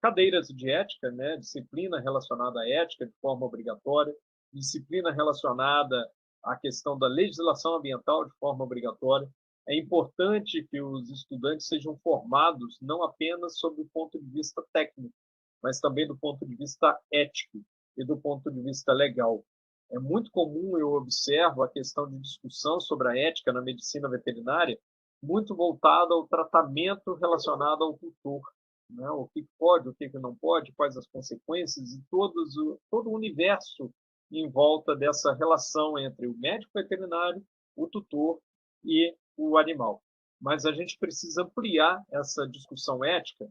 cadeiras de ética, né, disciplina relacionada à ética de forma obrigatória, disciplina relacionada à questão da legislação ambiental de forma obrigatória. É importante que os estudantes sejam formados não apenas sob o ponto de vista técnico, mas também do ponto de vista ético e do ponto de vista legal. É muito comum, eu observo, a questão de discussão sobre a ética na medicina veterinária, muito voltada ao tratamento relacionado ao tutor, né? O que pode, o que não pode, quais as consequências e todo o universo em volta dessa relação entre o médico veterinário, o tutor e o animal. Mas a gente precisa ampliar essa discussão ética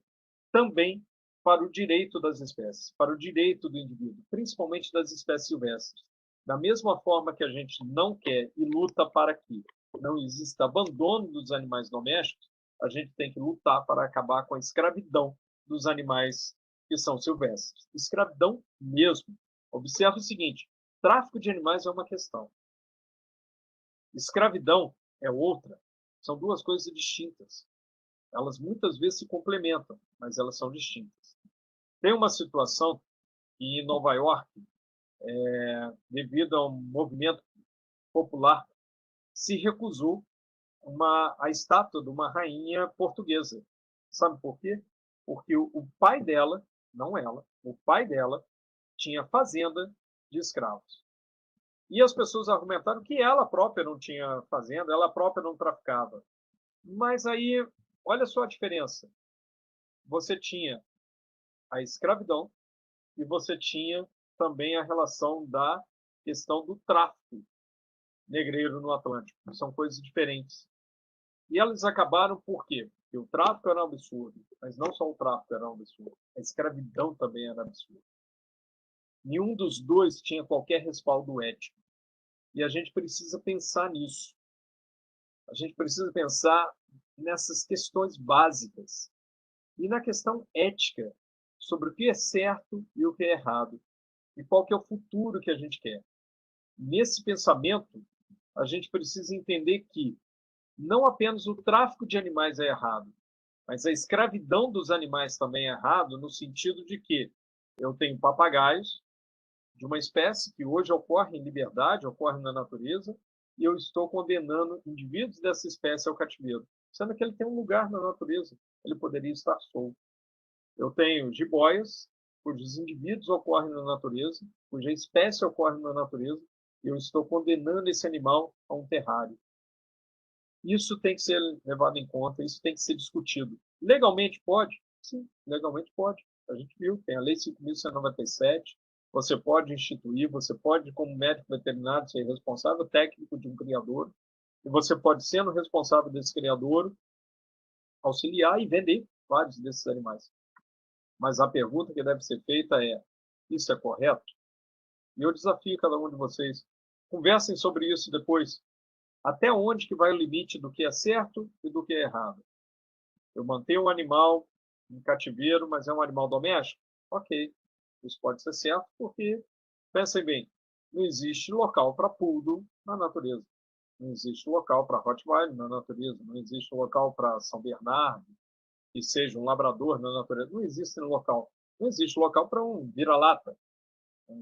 também para o direito das espécies, para o direito do indivíduo, principalmente das espécies silvestres. Da mesma forma que a gente não quer e luta para que não exista abandono dos animais domésticos, a gente tem que lutar para acabar com a escravidão dos animais que são silvestres. Escravidão mesmo. Observe o seguinte, tráfico de animais é uma questão. Escravidão é outra. São duas coisas distintas. Elas muitas vezes se complementam, mas elas são distintas. Tem uma situação em Nova York, devido a um movimento popular, se recusou a estátua de uma rainha portuguesa. Sabe por quê? Porque o pai dela, não ela, o pai dela tinha fazenda de escravos. E as pessoas argumentaram que ela própria não tinha fazenda, ela própria não traficava. Mas aí, olha só a diferença. Você tinha a escravidão e você tinha também a relação da questão do tráfico. negreiro no Atlântico. São coisas diferentes. E elas acabaram por quê? Porque o tráfico era um absurdo, mas não só o tráfico era um absurdo, a escravidão também era absurda. Nenhum dos dois tinha qualquer respaldo ético. E a gente precisa pensar nisso. A gente precisa pensar nessas questões básicas. E na questão ética, sobre o que é certo e o que é errado. E qual que é o futuro que a gente quer. Nesse pensamento, a gente precisa entender que não apenas o tráfico de animais é errado, mas a escravidão dos animais também é errado, no sentido de que eu tenho papagaios de uma espécie que hoje ocorre em liberdade, ocorre na natureza, e eu estou condenando indivíduos dessa espécie ao cativeiro, sendo que ele tem um lugar na natureza, ele poderia estar solto. Eu tenho jiboias, cujos indivíduos ocorrem na natureza, cuja espécie ocorre na natureza, e eu estou condenando esse animal a um terrário. Isso tem que ser levado em conta, isso tem que ser discutido. Legalmente pode? Sim, legalmente pode. A gente viu, tem a Lei 5.197, você pode instituir, você pode, como médico veterinário, ser responsável técnico de um criador, e você pode, sendo responsável desse criador, auxiliar e vender vários desses animais. Mas a pergunta que deve ser feita é: isso é correto? E eu desafio cada um de vocês, conversem sobre isso depois. Até onde que vai o limite do que é certo e do que é errado? Eu mantenho um animal em cativeiro, mas é um animal doméstico? Ok, isso pode ser certo, porque, pensem bem, não existe local para poodle na natureza. Não existe local para Rottweiler na natureza. Não existe local para São Bernardo, que seja um labrador na natureza. Não existe local. Não existe local para um vira-lata,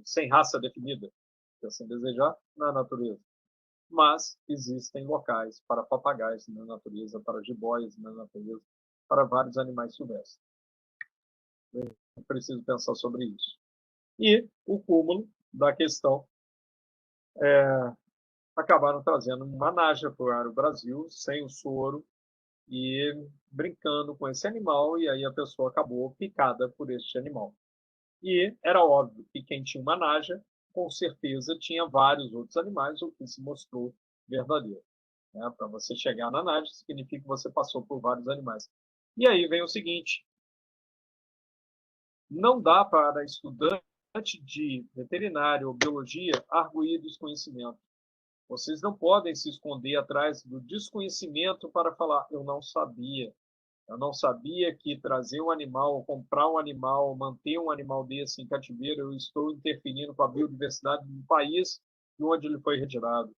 sem raça definida, se assim desejar, na natureza. Mas existem locais para papagaios na natureza, para jiboias na natureza, para vários animais silvestres. Eu preciso pensar sobre isso. E o cúmulo da questão acabaram trazendo uma naja para o Brasil, sem o soro, e brincando com esse animal, e aí a pessoa acabou picada por este animal. E era óbvio que quem tinha uma naja, com certeza tinha vários outros animais, o que se mostrou verdadeiro. Né? Para você chegar na naja, significa que você passou por vários animais. E aí vem o seguinte: não dá para estudante de veterinária ou biologia arguir desconhecimento. Vocês não podem se esconder atrás do desconhecimento para falar: eu não sabia. Eu não sabia que trazer um animal, comprar um animal, manter um animal desse em cativeiro, eu estou interferindo com a biodiversidade do país de onde ele foi retirado.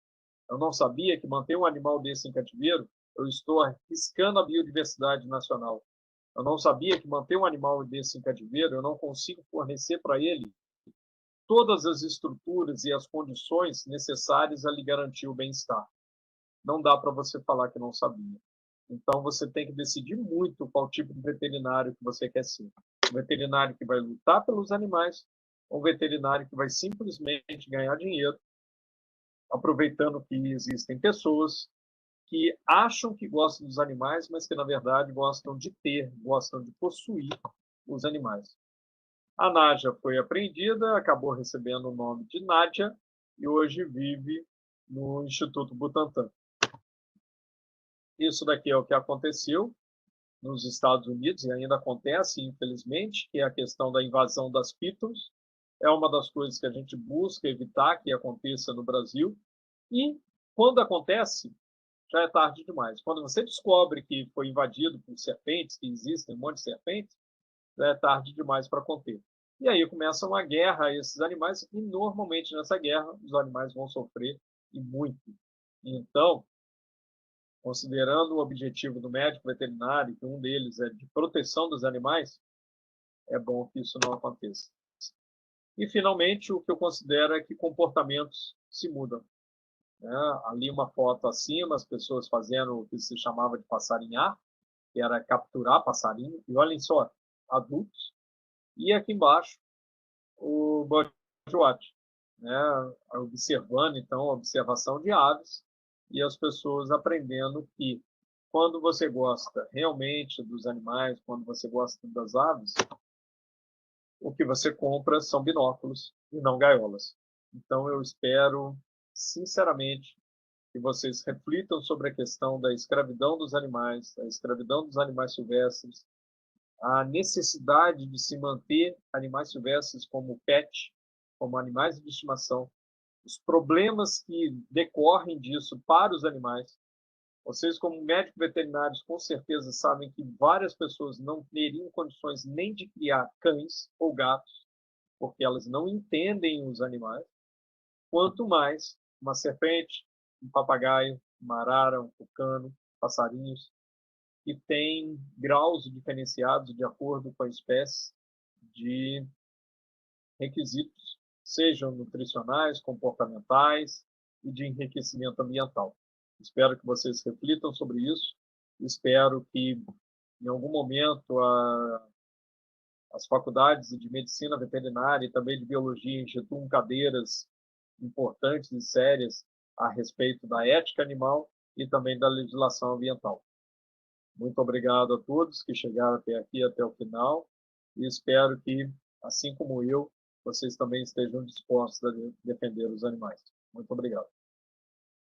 Eu não sabia que manter um animal desse em cativeiro, eu estou arriscando a biodiversidade nacional. Eu não sabia que manter um animal desse em cativeiro, eu não consigo fornecer para ele todas as estruturas e as condições necessárias a lhe garantir o bem-estar. Não dá para você falar que não sabia. Então, você tem que decidir muito qual tipo de veterinário que você quer ser. Um veterinário que vai lutar pelos animais ou um veterinário que vai simplesmente ganhar dinheiro, aproveitando que existem pessoas que acham que gostam dos animais, mas que, na verdade, gostam de ter, gostam de possuir os animais. A Nádia foi apreendida, acabou recebendo o nome de Nádia e hoje vive no Instituto Butantan. Isso daqui é o que aconteceu nos Estados Unidos e ainda acontece, infelizmente, que é a questão da invasão das pitons. É uma das coisas que a gente busca evitar que aconteça no Brasil. E, quando acontece, já é tarde demais. Quando você descobre que foi invadido por serpentes, que existem um monte de serpentes, já é tarde demais para conter. E aí começa uma guerra a esses animais, e normalmente nessa guerra os animais vão sofrer, e muito. Então, considerando o objetivo do médico veterinário, que um deles é de proteção dos animais, é bom que isso não aconteça. E, finalmente, o que eu considero é que comportamentos se mudam. Né? Ali uma foto acima, as pessoas fazendo o que se chamava de passarinhar, que era capturar passarinho, e olhem só, adultos. E aqui embaixo, o birdwatch, né? Observando, então, a observação de aves, e as pessoas aprendendo que quando você gosta realmente dos animais, quando você gosta das aves, o que você compra são binóculos e não gaiolas. Então, eu espero, sinceramente, que vocês reflitam sobre a questão da escravidão dos animais, da escravidão dos animais silvestres, a necessidade de se manter animais silvestres como pet, como animais de estimação, os problemas que decorrem disso para os animais. Vocês, como médicos veterinários, com certeza sabem que várias pessoas não teriam condições nem de criar cães ou gatos, porque elas não entendem os animais, quanto mais uma serpente, um papagaio, uma arara, um tucano, passarinhos, que têm graus diferenciados de acordo com a espécie de requisitos, sejam nutricionais, comportamentais e de enriquecimento ambiental. Espero que vocês reflitam sobre isso. Espero que, em algum momento, as faculdades de medicina veterinária e também de biologia instituam cadeiras importantes e sérias a respeito da ética animal e também da legislação ambiental. Muito obrigado a todos que chegaram até aqui, até o final, e espero que, assim como eu, vocês também estejam dispostos a defender os animais. Muito obrigado.